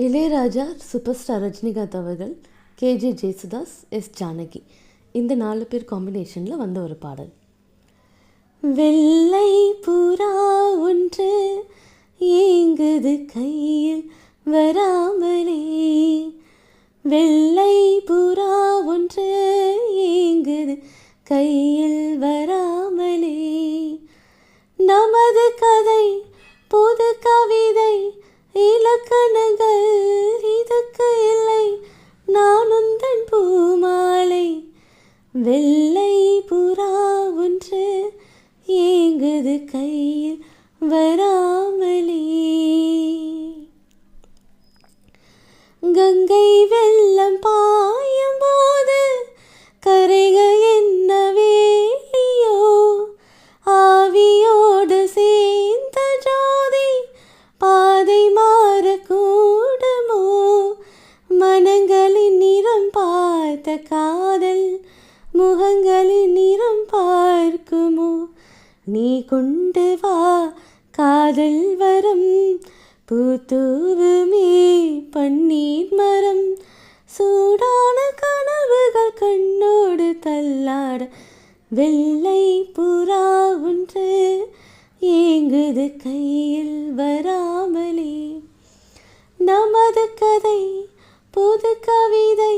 Ilaiyaraaja, super star Rajinikanth அவர்கள், K J Yesudas, S Janaki இந்த 4 பேர் காம்பினேஷனில் வந்த ஒரு பாடல். வெள்ளை புறா ஒன்று ஏங்குது கையில் வராமலே, வெள்ளை புறா ஒன்று ஏங்குது கையில் வராமலே, நமது கதை புது கவிதை இலக்கணங்கள் இதற்கு இல்லை, நான் உந்தன் பூமாலை, வெள்ளை புறா ஒன்று ஏங்குது கையில் வராமலே. கங்கை வெள்ளம் பாயும் போது கரைகள் என்ன வேலியோ, ஆவியோடு சேர்ந்த ஜோதி பாதை மாறக்கூடுமோ, மனங்களின் நிறம் பார்த்த காதல் முகங்களின் நிறம் பார்க்குமோ, நீ கொண்டு வா காதல் வரம் பூத்தூவுமே பன்னீர் மரம், சூடான கனவுகள் கண்ணோடு தள்ளாட, வெள்ளை புறா ஒன்று ஏங்குது கையில் வராமலே, நமது கதை புது கவிதை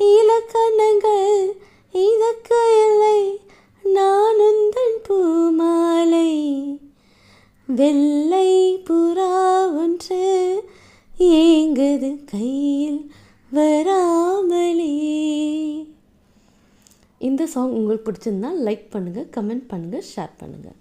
இலக்கணங்கள் இதற்கு இல்லை, நான் உந்தன் பூமாலை, வெள்ளை புறா ஒன்று ஏங்குது கையில் வராமலே. இந்த சாங் உங்களுக்கு பிடிச்சிருந்தா லைக் பண்ணுங்கள், கமெண்ட் பண்ணுங்கள், ஷேர் பண்ணுங்கள்.